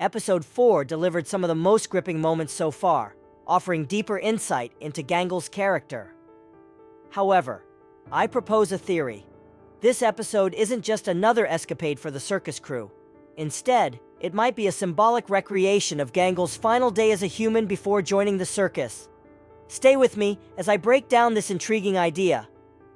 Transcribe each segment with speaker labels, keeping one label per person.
Speaker 1: Episode 4 delivered some of the most gripping moments so far, offering deeper insight into Gangle's character. However, I propose a theory. This episode isn't just another escapade for the circus crew. Instead, it might be a symbolic recreation of Gangle's final day as a human before joining the circus. Stay with me as I break down this intriguing idea.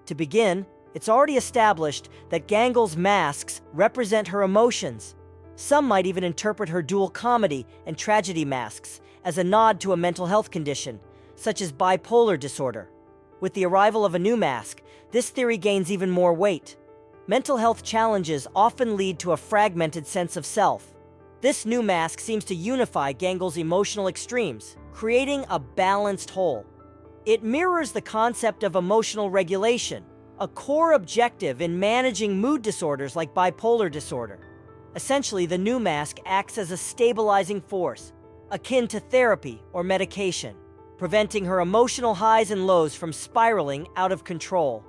Speaker 1: To begin, it's already established that Gangle's masks represent her emotions. Some might even interpret her dual comedy and tragedy masks as a nod to a mental health condition, such as bipolar disorder. With the arrival of a new mask, this theory gains even more weight. Mental health challenges often lead to a fragmented sense of self. This new mask seems to unify Gangle's emotional extremes, creating a balanced whole. It mirrors the concept of emotional regulation, a core objective in managing mood disorders like bipolar disorder. Essentially, the new mask acts as a stabilizing force, akin to therapy or medication, preventing her emotional highs and lows from spiraling out of control.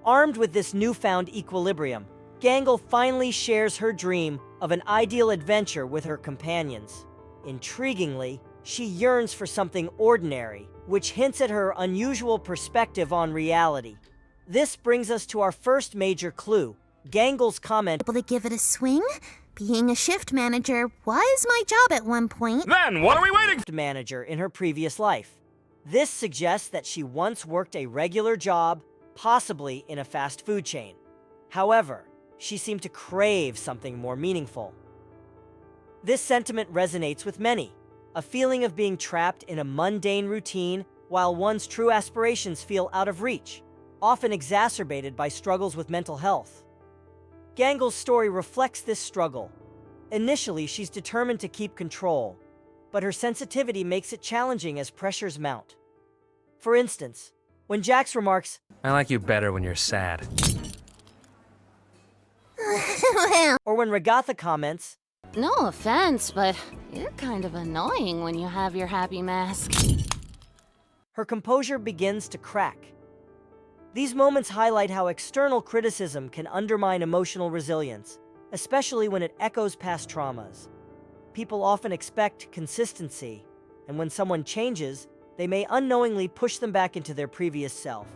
Speaker 1: Armed with this newfound equilibrium, Gangle finally shares her dream of an ideal adventure with her companions. Intriguingly, she yearns for something ordinary, which hints at her unusual perspective on reality. This brings us to our first major clue, Gangle's comment,
Speaker 2: "Able to give it a swing? Being a shift manager was my job at one point."
Speaker 3: Then what are we waiting for?
Speaker 1: Manager in her previous life. This suggests that she once worked a regular job, possibly in a fast food chain. However, she seemed to crave something more meaningful. This sentiment resonates with many, a feeling of being trapped in a mundane routine while one's true aspirations feel out of reach, often exacerbated by struggles with mental health. Gangle's story reflects this struggle. Initially, she's determined to keep control, but her sensitivity makes it challenging as pressures mount. For instance, when Jax remarks,
Speaker 3: I like you better when you're sad.
Speaker 1: or when Regatha comments,
Speaker 4: No offense, but you're kind of annoying when you have your happy mask.
Speaker 1: her composure begins to crack. These moments highlight how external criticism can undermine emotional resilience, especially when it echoes past traumas. People often expect consistency, and when someone changes, they may unknowingly push them back into their previous self,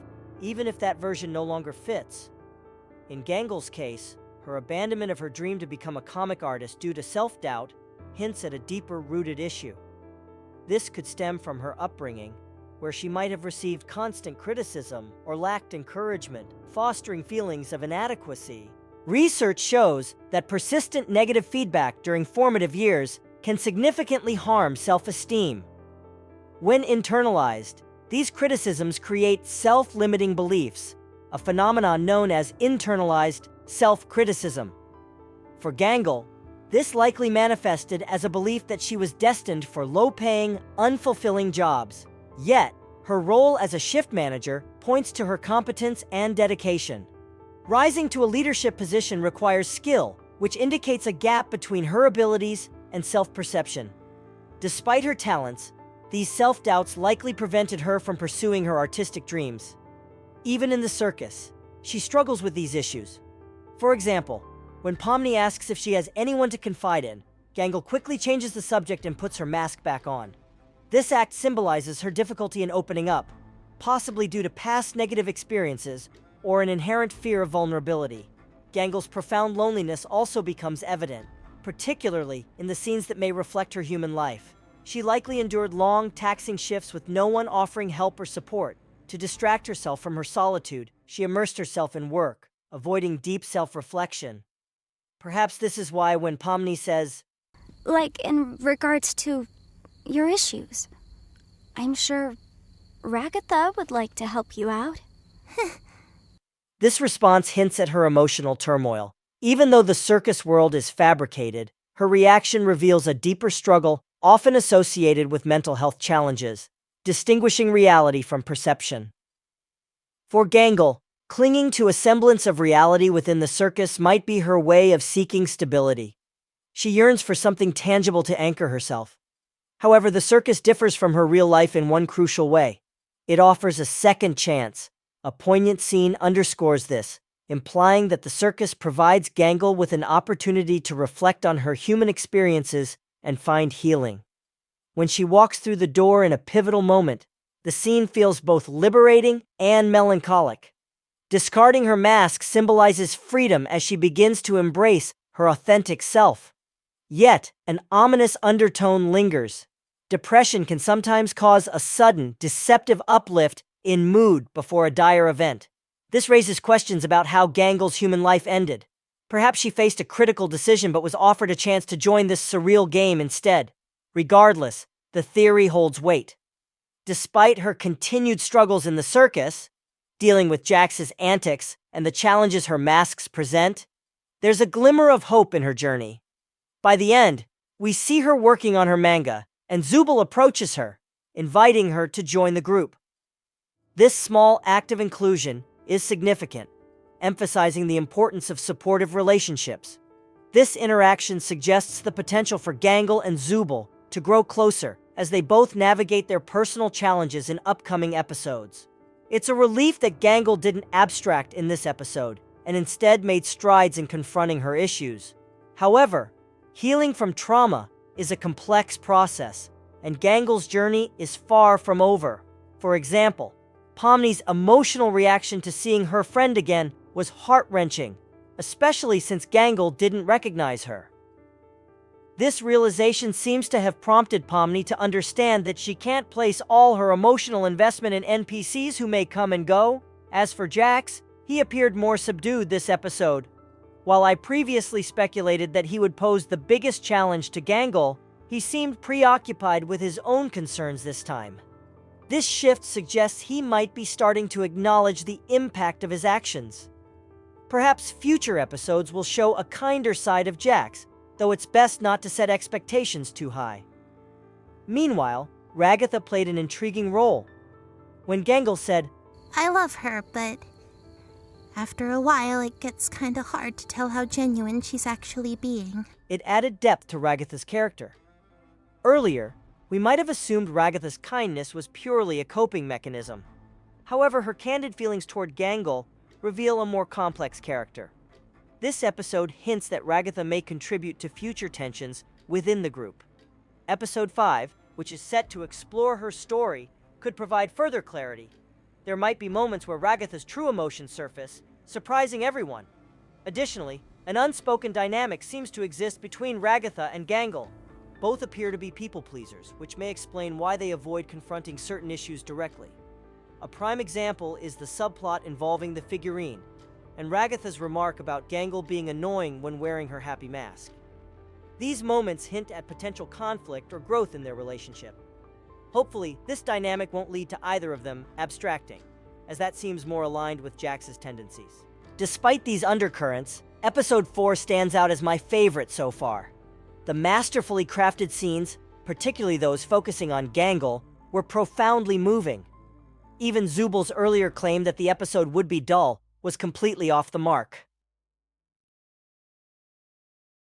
Speaker 1: even if that version no longer fits. In Gangle's case, her abandonment of her dream to become a comic artist due to self-doubt hints at a deeper-rooted issue. This could stem from her upbringing, where she might have received constant criticism or lacked encouragement, fostering feelings of inadequacy. Research shows that persistent negative feedback during formative years can significantly harm self-esteem. When internalized, these criticisms create self-limiting beliefs, a phenomenon known as internalized self-criticism. For Gangle, this likely manifested as a belief that she was destined for low-paying, unfulfilling jobs. Yet, her role as a shift manager points to her competence and dedication. Rising to a leadership position requires skill, which indicates a gap between her abilities and self-perception. Despite her talents, these self-doubts likely prevented her from pursuing her artistic dreams. Even in the circus, she struggles with these issues. For example, when Pomni asks if she has anyone to confide in, Gangle quickly changes the subject and puts her mask back on. This act symbolizes her difficulty in opening up, possibly due to past negative experiences or an inherent fear of vulnerability. Gangle's profound loneliness also becomes evident, particularly in the scenes that may reflect her human life. She likely endured long, taxing shifts with no one offering help or support. To distract herself from her solitude, she immersed herself in work, avoiding deep self-reflection. Perhaps this is why when Pomni says,
Speaker 2: Like in regards to your issues, I'm sure Ragatha would like to help you out.
Speaker 1: This response hints at her emotional turmoil. Even though the circus world is fabricated, her reaction reveals a deeper struggle, often associated with mental health challenges, distinguishing reality from perception. For Gangle, clinging to a semblance of reality within the circus might be her way of seeking stability. She yearns for something tangible to anchor herself. However, the circus differs from her real life in one crucial way. It offers a second chance. A poignant scene underscores this, implying that the circus provides Gangle with an opportunity to reflect on her human experiences and find healing. When she walks through the door in a pivotal moment, the scene feels both liberating and melancholic. Discarding her mask symbolizes freedom as she begins to embrace her authentic self. Yet, an ominous undertone lingers. Depression can sometimes cause a sudden, deceptive uplift in mood before a dire event. This raises questions about how Gangle's human life ended. Perhaps she faced a critical decision but was offered a chance to join this surreal game instead. Regardless, the theory holds weight. Despite her continued struggles in the circus, dealing with Jax's antics and the challenges her masks present, there's a glimmer of hope in her journey. By the end, we see her working on her manga, and Zubul approaches her, inviting her to join the group. This small act of inclusion is significant, emphasizing the importance of supportive relationships. This interaction suggests the potential for Gangle and Zubul to grow closer as they both navigate their personal challenges in upcoming episodes. It's a relief that Gangle didn't abstract in this episode, and instead made strides in confronting her issues. However, healing from trauma is a complex process, and Gangle's journey is far from over. For example, Pomni's emotional reaction to seeing her friend again was heart-wrenching, especially since Gangle didn't recognize her. This realization seems to have prompted Pomni to understand that she can't place all her emotional investment in NPCs who may come and go. As for Jax, he appeared more subdued this episode. While I previously speculated that he would pose the biggest challenge to Gangle, he seemed preoccupied with his own concerns this time. This shift suggests he might be starting to acknowledge the impact of his actions. Perhaps future episodes will show a kinder side of Jax, though it's best not to set expectations too high. Meanwhile, Ragatha played an intriguing role. When Gangle said,
Speaker 5: "I love her, but after a while it gets kinda hard to tell how genuine she's actually being,"
Speaker 1: it added depth to Ragatha's character. Earlier, we might have assumed Ragatha's kindness was purely a coping mechanism. However, her candid feelings toward Gangle reveal a more complex character. This episode hints that Ragatha may contribute to future tensions within the group. Episode 5, which is set to explore her story, could provide further clarity. There might be moments where Ragatha's true emotions surface, surprising everyone. Additionally, an unspoken dynamic seems to exist between Ragatha and Gangle. Both appear to be people-pleasers, which may explain why they avoid confronting certain issues directly. A prime example is the subplot involving the figurine, and Ragatha's remark about Gangle being annoying when wearing her happy mask. These moments hint at potential conflict or growth in their relationship. Hopefully, this dynamic won't lead to either of them abstracting, as that seems more aligned with Jax's tendencies. Despite these undercurrents, Episode 4 stands out as my favorite so far. The masterfully crafted scenes, particularly those focusing on Gangle, were profoundly moving. Even Zubul's earlier claim that the episode would be dull was completely off the mark.